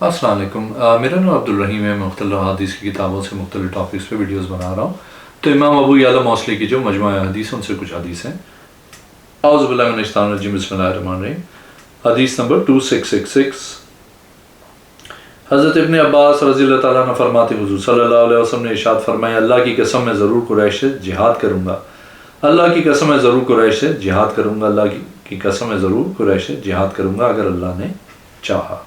السلام علیکم، میرا نام عبدالرحیم ہے۔ میں مختلف حدیث کی کتابوں سے مختلف ٹاپکس پہ ویڈیوز بنا رہا ہوں۔ تو امام ابو یعلا موصلی کی جو مجموعہ حدیث ان سے کچھ حدیث ہیں۔ اعوذ باللہ من الشیطان الرجیم، بسم اللہ الرحمن الرحیم۔ حدیث نمبر 2666، حضرت ابن عباس رضی اللہ تعالیٰ عنہ فرماتے حضور صلی اللہ علیہ وسلم نے ارشاد فرمایا، اللہ کی قسم میں ضرور قریش سے جہاد کروں گا، اللہ کی قسم میں ضرور قریش سے جہاد کروں گا، اللہ کی قسم میں ضرور قریش سے جہاد کروں گا اگر اللہ نے چاہا۔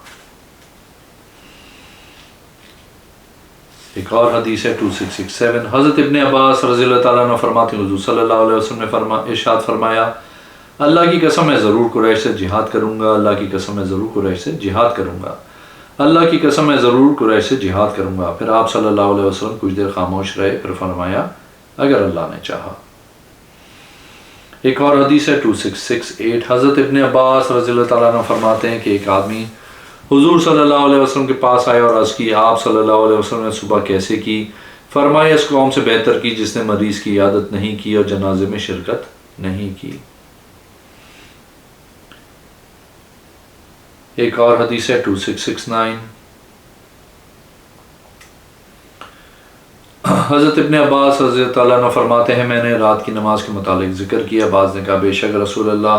ایک اور حدیث ہے 2667، حضرت ابن عباس رضی اللہ تعالیٰ عنہ فرماتے ہیں حضور صلی اللہ علیہ وسلم نے ارشاد فرمایا، اللہ کی قسم میں ضرور قریش سے جہاد کروں گا، اللہ کی قسم میں ضرور قریش سے جہاد کروں گا، اللہ کی قسم میں ضرور قریش سے جہاد کروں گا۔ پھر آپ صلی اللہ علیہ وسلم کچھ دیر خاموش رہے، پھر فرمایا اگر اللہ نے چاہا۔ ایک اور حدیث ہے 2668، حضرت ابن عباس رضی اللہ تعالیٰ عنہ فرماتے ہیں کہ ایک آدمی حضور صلی اللہ علیہ وسلم کے پاس آیا اور عرض کی، آپ صلی اللہ علیہ وسلم نے صبح کیسے کی؟ فرمایا اس قوم سے بہتر کی جس نے مریض کی عیادت نہیں کی اور جنازے میں شرکت نہیں کی۔ ایک اور حدیث ہے 2669، حضرت ابن عباس رضی اللہ عنہ فرماتے ہیں میں نے رات کی نماز کے متعلق ذکر کیا، بعض نے کہا بے شک رسول اللہ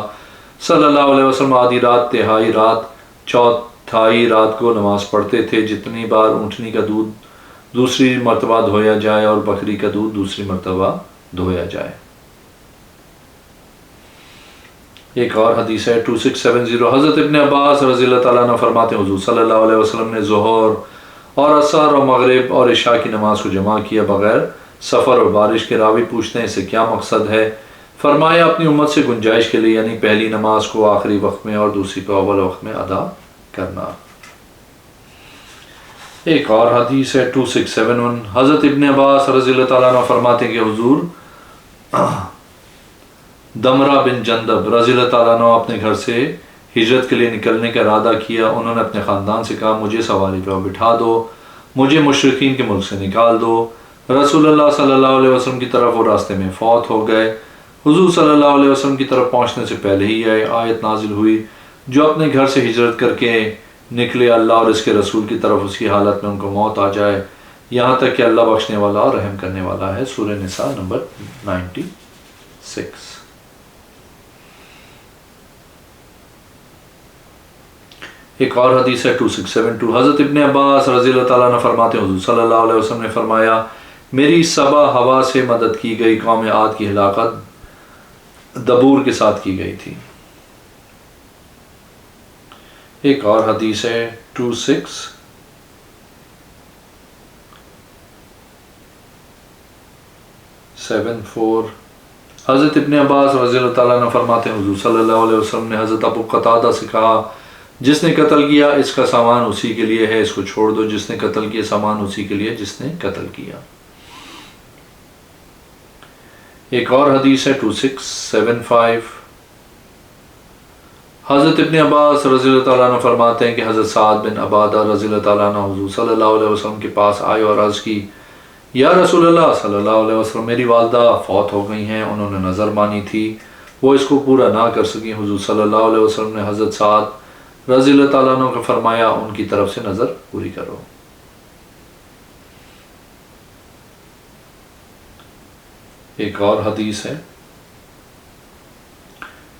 صلی اللہ علیہ وسلم آدھی رات، تہائی رات، چوتھائی رات کو نماز پڑھتے تھے، جتنی بار اونٹنی کا دودھ دوسری مرتبہ دھویا جائے اور بکری کا دودھ دوسری مرتبہ دھویا جائے۔ ایک اور حدیث ہے 2670، حضرت ابن عباس رضی اللہ تعالیٰ عنہ فرماتے ہیں حضور صلی اللہ علیہ وسلم نے ظہر اور عصر اور مغرب اور عشاء کی نماز کو جمع کیا بغیر سفر اور بارش کے۔ راوی پوچھتے ہیں اس سے کیا مقصد ہے؟ فرمایا اپنی امت سے گنجائش کے لیے، یعنی پہلی نماز کو آخری وقت میں اور دوسری کو اول وقت میں ادا کرنا۔ ایک اور حدیث ہے 2671، حضرت ابن عباس رضی اللہ تعالیٰ عنہ فرماتے ہیں کہ حضور دمرہ بن جندب رضی اللہ تعالیٰ عنہ اپنے گھر سے ہجرت کے لیے نکلنے کا ارادہ کیا۔ انہوں نے اپنے خاندان سے کہا مجھے سواری پر بٹھا دو، مجھے مشرکین کے ملک سے نکال دو۔ رسول اللہ صلی اللہ علیہ وسلم کی طرف وہ راستے میں فوت ہو گئے۔ حضور صلی اللہ علیہ وسلم کی طرف پہنچنے سے پہلے ہی آیت نازل ہوئی، جو اپنے گھر سے ہجرت کر کے نکلے اللہ اور اس کے رسول کی طرف اس کی حالت میں ان کو موت آ جائے، یہاں تک کہ اللہ بخشنے والا اور رحم کرنے والا ہے۔ سورہ نساء نمبر 96۔ ایک اور حدیث ہے 2672، حضرت ابن عباس رضی اللہ تعالیٰ عنہ فرماتے ہیں حضور صلی اللہ علیہ وسلم نے فرمایا میری سبا ہوا سے مدد کی گئی، قوم عاد کی ہلاکت دبور کے ساتھ کی گئی تھی۔ ایک اور حدیث ہے 2674، حضرت ابن عباس رضی اللہ تعالیٰ عنہ فرماتے ہیں حضور صلی اللہ علیہ وسلم نے حضرت ابو قتادہ سے کہا جس نے قتل کیا اس کا سامان اسی کے لیے ہے، اس کو چھوڑ دو، جس نے قتل کیا سامان اسی کے لیے جس نے قتل کیا۔ ایک اور حدیث ہے 2675، حضرت ابن عباس رضی اللہ تعالیٰ عنہ فرماتے ہیں کہ حضرت سعد بن عبادہ رضی اللہ تعالیٰ عنہ حضور صلی اللہ علیہ وسلم کے پاس آئے اور عرض کی یا رسول اللہ صلی اللہ علیہ وسلم میری والدہ فوت ہو گئی ہیں، انہوں نے نظر مانی تھی، وہ اس کو پورا نہ کر سکیں۔ حضور صلی اللہ علیہ وسلم نے حضرت سعد رضی اللہ تعالیٰ عنہ کو فرمایا ان کی طرف سے نظر پوری کرو۔ ایک اور حدیث ہے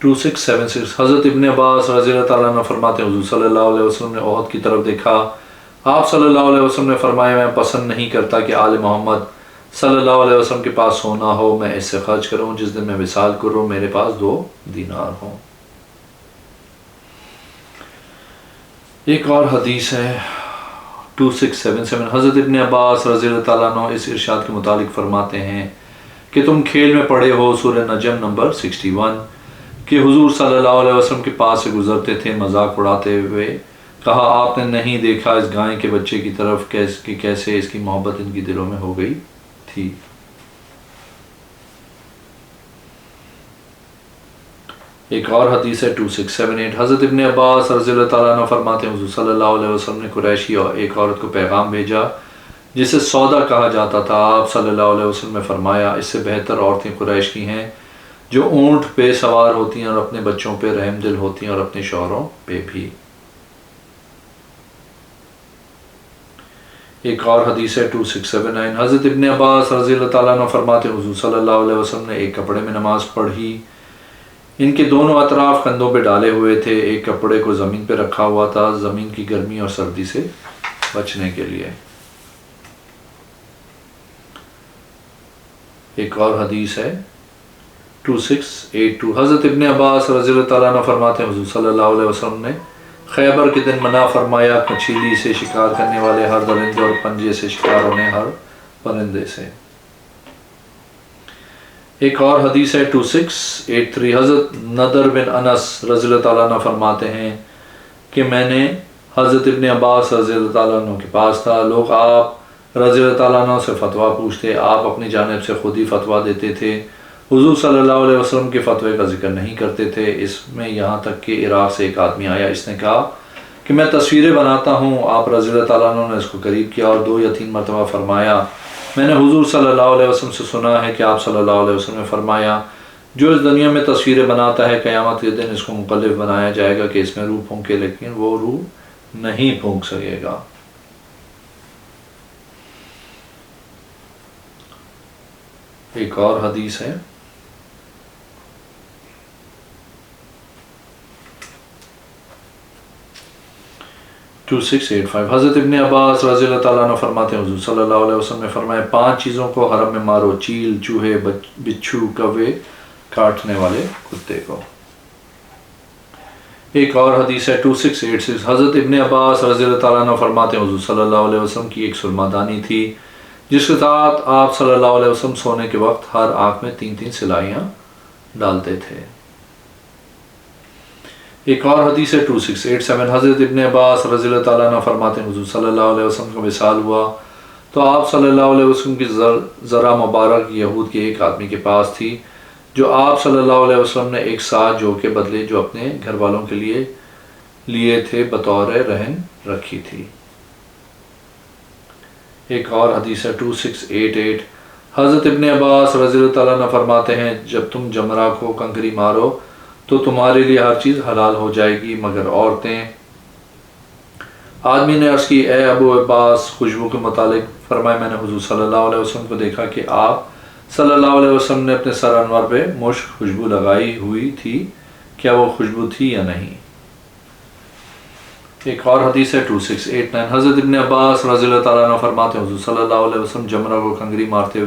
2676، حضرت ابن عباس رضی اللہ تعالیٰ عنہ فرماتے ہیں حضور صلی اللہ علیہ وسلم نے احد کی طرف دیکھا، آپ صلی اللہ علیہ وسلم نے فرمایا میں پسند نہیں کرتا کہ آل محمد صلی اللہ علیہ وسلم کے پاس سونا ہو، میں اس سے خرچ کروں، جس دن میں وصال کروں میرے پاس 2 دینار ہوں۔ ایک اور حدیث ہے 2677، حضرت ابن عباس رضی اللہ تعالیٰ عنہ اس ارشاد کے متعلق فرماتے ہیں کہ تم کھیل میں پڑے ہو، سورہ نجم نمبر 61، کہ حضور صلی اللہ علیہ وسلم کے پاس سے گزرتے تھے مذاق اڑاتے ہوئے، کہا آپ نے نہیں دیکھا اس گائے کے بچے کی طرف کیسے اس کی محبت ان کی دلوں میں ہو گئی تھی۔ ایک اور حدیث ہے 2678، حضرت ابن عباس رضی اللہ تعالیٰ عنہ فرماتے ہیں حضور صلی اللہ علیہ وسلم نے قریشی اور ایک عورت کو پیغام بھیجا جسے سودا کہا جاتا تھا۔ آپ صلی اللہ علیہ وسلم نے فرمایا اس سے بہتر عورتیں قریش کی ہیں جو اونٹ پہ سوار ہوتی ہیں اور اپنے بچوں پہ رحم دل ہوتی ہیں اور اپنے شوہروں پہ بھی۔ ایک اور حدیث ہے 2679، حضرت ابن عباس رضی اللہ تعالیٰ عنہ فرماتے ہیں حضور صلی اللہ علیہ وسلم نے ایک کپڑے میں نماز پڑھی، ان کے دونوں اطراف کندھوں پہ ڈالے ہوئے تھے، ایک کپڑے کو زمین پہ رکھا ہوا تھا زمین کی گرمی اور سردی سے بچنے کے لیے۔ ایک اور حدیث ہے 2682، حضرت ابن عباس رضی اللہ تعالیٰ عنہ فرماتے ہیں حضور صلی اللہ علیہ وسلم نے خیبر کے دن منع فرمایا مچھلی سے شکار کرنے والے ہر درندے اور پنجے سے شکار ہونے ہر پرندے سے۔ ایک اور حدیث ہے 2683، حضرت نضر بن انس رضی اللہ تعالیٰ عنہ فرماتے ہیں کہ میں نے حضرت ابن عباس رضی اللہ تعالیٰ عنہ کے پاس تھا، لوگ آپ رضی اللہ تعالیٰ عنہ سے فتویٰ پوچھتے، آپ اپنی جانب سے خود ہی فتویٰ دیتے تھے، حضور صلی اللہ علیہ وسلم کے فتوے کا ذکر نہیں کرتے تھے۔ اس میں یہاں تک کہ عراق سے ایک آدمی آیا، اس نے کہا کہ میں تصویریں بناتا ہوں، آپ رضی اللہ تعالیٰ عنہ نے اس کو قریب کیا اور 2 یا 3 مرتبہ فرمایا میں نے حضور صلی اللہ علیہ وسلم سے سنا ہے کہ آپ صلی اللہ علیہ وسلم نے فرمایا جو اس دنیا میں تصویریں بناتا ہے قیامت کے دن اس کو مکلف بنایا جائے گا کہ اس میں روح پھونکے، لیکن وہ روح نہیں پھونک سکے گا۔ ایک اور حدیث ہے 2685، حضرت ابن عباس رضی اللہ تعالیٰ عنہ فرماتے ہیں حضور صلی اللہ علیہ وسلم نے فرمایا 5 چیزوں کو حرم میں مارو، چیل، چوہے، بچھو، کوے، کاٹنے والے کتے کو۔ ایک اور حدیث ہے 2686، حضرت ابن عباس رضی اللہ تعالیٰ عنہ فرماتے ہیں حضور صلی اللہ علیہ وسلم کی ایک سرمادانی تھی جس کے ساتھ آپ صلی اللہ علیہ وسلم سونے کے وقت ہر آنکھ میں 3 سلائیاں ڈالتے تھے۔ ایک اور حدیث ہے 2687، حضرت ابن عباس رضی اللہ تعالیٰ عنہ فرماتے ہیں حضور صلی اللہ علیہ وسلم کا وصال ہوا تو آپ صلی اللہ علیہ وسلم کی ذرا مبارک یہود کے ایک آدمی کے پاس تھی جو آپ صلی اللہ علیہ وسلم نے ایک ساتھ جو کے بدلے جو اپنے گھر والوں کے لیے تھے بطور رہن رکھی تھی۔ ایک اور حدیث ہے 2688، حضرت ابن عباس رضی اللہ تعالیٰ عنہ فرماتے ہیں جب تم جمرہ کو کنکری مارو تو تمہارے لیے ہر چیز حلال ہو جائے گی مگر عورتیں۔ آدمی نے عرض کی اے ابو عباس خوشبو کے متعلق، فرمایا میں نے حضور صلی اللہ علیہ وسلم کو دیکھا کہ آپ صلی اللہ علیہ وسلم نے اپنے سر انور پہ مشک خوشبو لگائی ہوئی تھی، کیا وہ خوشبو تھی یا نہیں؟ ایک اور حدیث ہے 2689، حضرت ابن عباس رضی اللہ تعالیٰ عنہ فرماتے ہیں حضور صلی اللہ علیہ وسلم جمرہ کو کنگری مارتے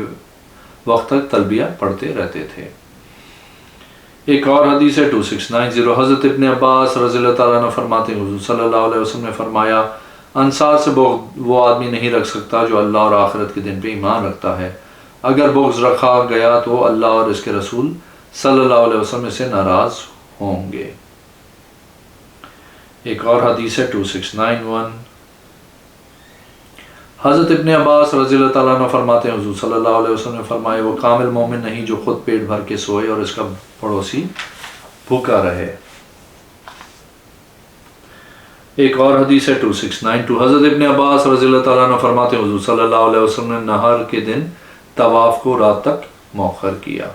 وقت تک تلبیہ پڑھتے رہتے تھے۔ ایک اور حدیث ہے 2690، حضرت ابن عباس رضی اللہ تعالیٰ عنہ فرماتے ہیں حضور صلی اللہ علیہ وسلم نے فرمایا انصار سے وہ آدمی نہیں رکھ سکتا جو اللہ اور آخرت کے دن پہ ایمان رکھتا ہے، اگر بغض رکھا گیا تو اللہ اور اس کے رسول صلی اللہ علیہ وسلم سے ناراض ہوں گے۔ ایک اور حدیث ہے 2691، حضرت ابن عباس رضی اللہ تعالیٰ عنہ فرماتے ہیں حضور صلی اللہ علیہ وسلم نے فرمایا وہ کامل مومن نہیں جو خود پیٹ بھر کے سوئے اور اس کا پڑوسی بھوکا رہے۔ ایک اور حدیث ہے 2692، حضرت ابن عباس رضی اللہ تعالیٰ عنہ فرماتے ہیں حضور صلی اللہ علیہ وسلم نے نہر کے دن طواف کو رات تک مؤخر کیا۔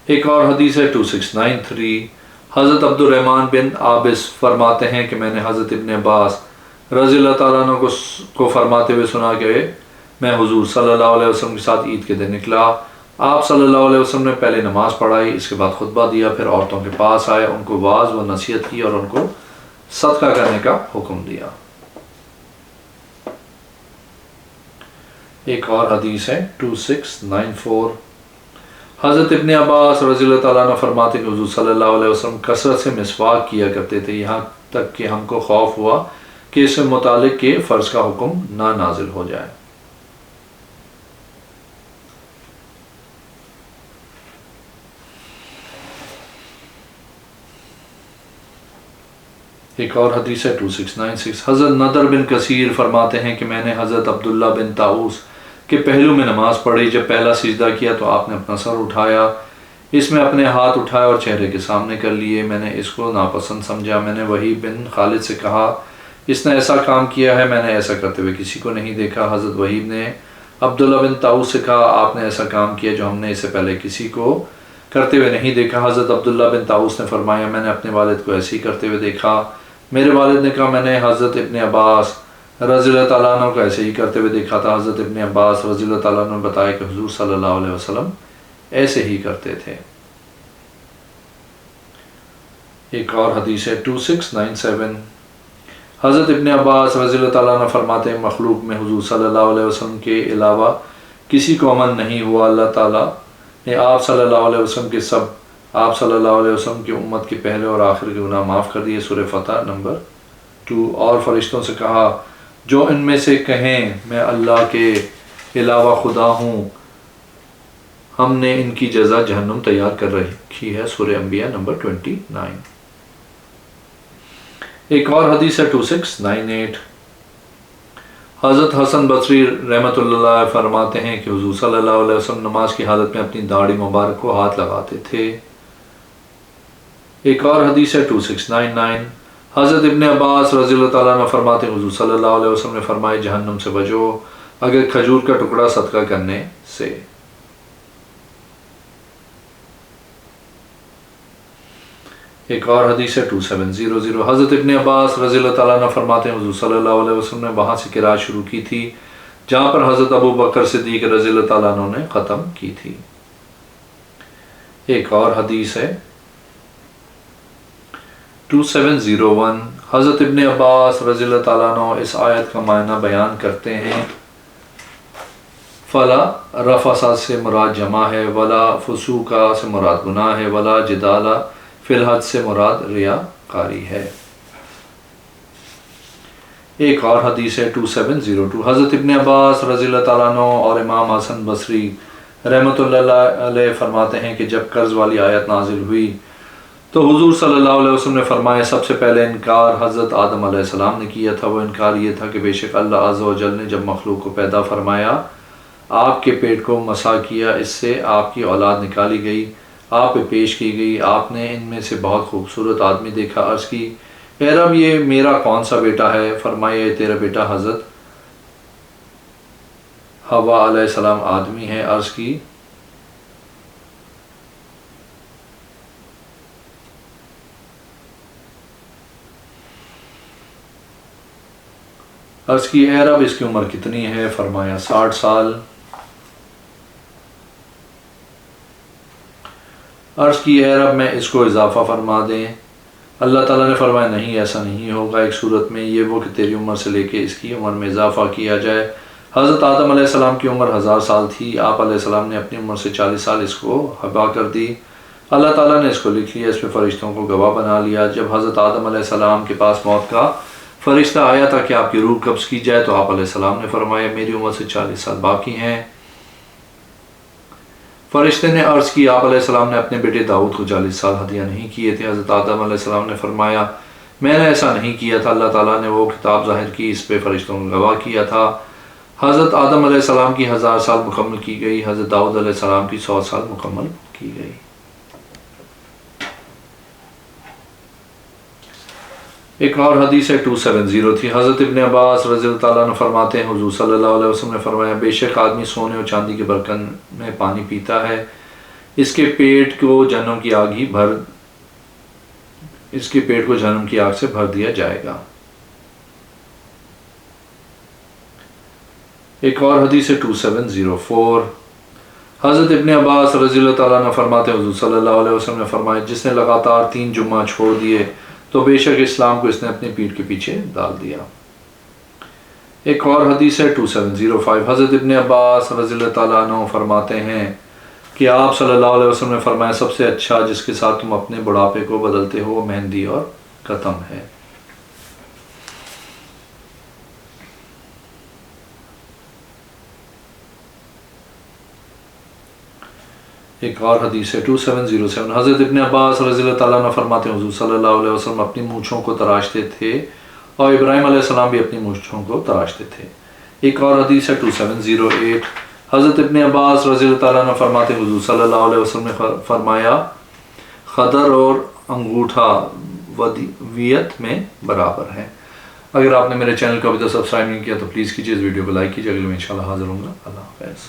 ایک اور حدیث ہے 2693، حضرت عبد الرحمن بن عابس فرماتے ہیں کہ میں نے حضرت ابن عباس رضی اللہ تعالیٰ عنہ کو فرماتے ہوئے سنا کہ میں حضور صلی اللہ علیہ وسلم کے ساتھ عید کے دن نکلا، آپ صلی اللہ علیہ وسلم نے پہلے نماز پڑھائی، اس کے بعد خطبہ دیا، پھر عورتوں کے پاس آئے، ان کو واعظ و نصیحت کی اور ان کو صدقہ کرنے کا حکم دیا۔ ایک اور حدیث ہے 2694، حضرت ابن عباس رضی اللہ تعالیٰ عنہ فرماتے کہ حضور صلی اللہ علیہ وسلم کثرت سے مسواک کیا کرتے تھے یہاں تک کہ ہم کو خوف ہوا کہ اس سے متعلق کے فرض کا حکم نہ نازل ہو جائے۔ ایک اور حدیث ہے 2696، حضرت نضر بن کثیر فرماتے ہیں کہ میں نے حضرت عبداللہ بن طاؤس کے پہلو میں نماز پڑھی، جب پہلا سجدہ کیا تو آپ نے اپنا سر اٹھایا، اس میں اپنے ہاتھ اٹھائے اور چہرے کے سامنے کر لیے، میں نے اس کو ناپسند سمجھا، میں نے وحید بن خالد سے کہا اس نے ایسا کام کیا ہے، میں نے ایسا کرتے ہوئے کسی کو نہیں دیکھا۔ حضرت وحید نے عبداللہ بن طاؤس سے کہا آپ نے ایسا کام کیا جو ہم نے اس سے پہلے کسی کو کرتے ہوئے نہیں دیکھا۔ حضرت عبداللہ بن طاؤس نے فرمایا میں نے اپنے والد کو ایسے ہی کرتے ہوئے دیکھا۔ میرے والد نے کہا میں نے حضرت ابن عباس رضی اللہ تعالیٰ عنہ کو ایسے ہی کرتے ہوئے دیکھا تھا۔ حضرت ابن عباس رضی اللہ تعالیٰ عنہ نے بتایا کہ حضور صلی اللہ علیہ وسلم ایسے ہی کرتے تھے۔ ایک اور حدیث ہے 2697، حضرت ابن عباس رضی اللہ تعالیٰ عنہ فرماتے ہیں مخلوق میں حضور صلی اللہ علیہ وسلم کے علاوہ کسی کو امن نہیں ہوا، اللہ تعالیٰ نے آپ صلی اللہ علیہ وسلم کی امت کے پہلے اور آخر کے گناہ معاف کر دیے۔ سورہ فتح نمبر 2۔ اور فرشتوں سے کہا جو ان میں سے کہیں میں اللہ کے علاوہ خدا ہوں، ہم نے ان کی جزا جہنم تیار کر رکھی ہے۔ سورہ انبیاء نمبر 29۔ ایک اور حدیث ہے 2698، حضرت حسن بصری رحمۃ اللہ علیہ فرماتے ہیں کہ حضور صلی اللہ علیہ وسلم نماز کی حالت میں اپنی داڑھی مبارک کو ہاتھ لگاتے تھے۔ ایک اور حدیث ہے 2699، حضرت ابن عباس رضی اللہ تعالیٰ عنہ فرماتے ہیں حضور صلی اللہ علیہ وسلم نے فرمایا جہنم سے بچو اگر کھجور کا ٹکڑا صدقہ کرنے سے۔ ایک اور حدیث ہے 2700، حضرت ابن عباس رضی اللہ تعالیٰ عنہ فرماتے ہیں حضور صلی اللہ علیہ وسلم نے وہاں سے قرات شروع کی تھی جہاں پر حضرت ابو بکر صدیق رضی اللہ تعالیٰ عنہ نے ختم کی تھی۔ ایک اور حدیث ہے 2701، حضرت ابن عباس رضی اللہ تعالیٰ عنہ اس آیت کا معنی بیان کرتے ہیں فلا رفث سے مراد جمع ہے، ولا فسوق سے مراد گناہ ہے، ولا جدال فی الحج سے مراد ریاکاری ہے۔ ایک اور حدیث ہے 2702، حضرت ابن عباس رضی اللہ تعالیٰ عنہ اور امام حسن بصری رحمۃ اللہ علیہ فرماتے ہیں کہ جب قرض والی آیت نازل ہوئی تو حضور صلی اللہ علیہ وسلم نے فرمایا سب سے پہلے انکار حضرت آدم علیہ السلام نے کیا تھا۔ وہ انکار یہ تھا کہ بے شک اللہ عز و جل نے جب مخلوق کو پیدا فرمایا آپ کے پیٹ کو مسح کیا، اس سے آپ کی اولاد نکالی گئی، آپ پہ پیش کی گئی، آپ نے ان میں سے بہت خوبصورت آدمی دیکھا، عرض کی اے رب یہ میرا کون سا بیٹا ہے؟ فرمایا یہ تیرا بیٹا حضرت حوا علیہ السلام آدمی ہے۔ عرض کی اے رب اس کی عمر کتنی ہے؟ فرمایا 60 سال۔ عرض کی اے رب میں اس کو اضافہ فرما دیں۔ اللہ تعالیٰ نے فرمایا نہیں ایسا نہیں ہوگا، ایک صورت میں یہ وہ کہ تیری عمر سے لے کے اس کی عمر میں اضافہ کیا جائے۔ حضرت آدم علیہ السلام کی عمر 1000 سال تھی، آپ علیہ السلام نے اپنی عمر سے 40 سال اس کو حبا کر دی۔ اللہ تعالیٰ نے اس کو لکھ لیا، اس پہ فرشتوں کو گواہ بنا لیا۔ جب حضرت آدم علیہ السلام کے پاس موت کا فرشتہ آیا تھا کہ آپ کی روح قبض کی جائے تو آپ علیہ السلام نے فرمایا میری عمر سے 40 سال باقی ہیں۔ فرشتے نے عرض کی آپ علیہ السلام نے اپنے بیٹے داؤد کو 40 سال ہدیہ نہیں کیے تھے؟ حضرت آدم علیہ السلام نے فرمایا میں نے ایسا نہیں کیا تھا، اللہ تعالیٰ نے وہ کتاب ظاہر کی، اس پہ فرشتوں کو گواہ کیا تھا۔ حضرت آدم علیہ السلام کی 1000 سال مکمل کی گئی، حضرت داؤد علیہ السلام کی 100 سال مکمل کی گئی۔ ایک اور حدیث ہے 270 تھی، حضرت ابن عباس رضی اللہ تعالیٰ عنہ فرماتے ہیں حضور صلی اللہ علیہ وسلم نے فرمایا بے شک آدمی سونے اور چاندی کے برتن میں پانی پیتا ہے، اس کے پیٹ کو جہنم کی آگ سے بھر دیا جائے گا۔ ایک اور حدیث ہے 2704، حضرت ابن عباس رضی اللہ تعالیٰ عنہ فرماتے ہیں حضور صلی اللہ علیہ وسلم نے فرمایا جس نے لگاتار 3 جمعہ چھوڑ دیے تو بے شک اسلام کو اس نے اپنی پیٹھ کے پیچھے ڈال دیا۔ ایک اور حدیث ہے 2705، حضرت ابن عباس رضی اللہ تعالیٰ عنہ فرماتے ہیں کہ آپ صلی اللہ علیہ وسلم نے فرمایا سب سے اچھا جس کے ساتھ تم اپنے بڑھاپے کو بدلتے ہو وہ مہندی اور ختم ہے۔ ایک اور حدیث ہے 2707، حضرت ابن عباس رضی اللہ تعالیٰ عنہ فرماتے ہیں حضور صلی اللہ علیہ وسلم اپنی مونچھوں کو تراشتے تھے اور ابراہیم علیہ السلام بھی اپنی مونچھوں کو تراشتے تھے۔ ایک اور حدیث ہے 2708، حضرت ابن عباس رضی اللہ تعالیٰ عنہ فرماتے ہیں حضور صلی اللہ علیہ وسلم نے فرمایا خدر اور انگوٹھا ودیت میں برابر ہے۔ اگر آپ نے میرے چینل کو ابھی تک سبسکرائب نہیں کیا تو پلیز کیجیے، اس ویڈیو کو لائک کیجیے، اگلے میں انشاءاللہ حاضر ہوں گا۔ اللہ حافظ۔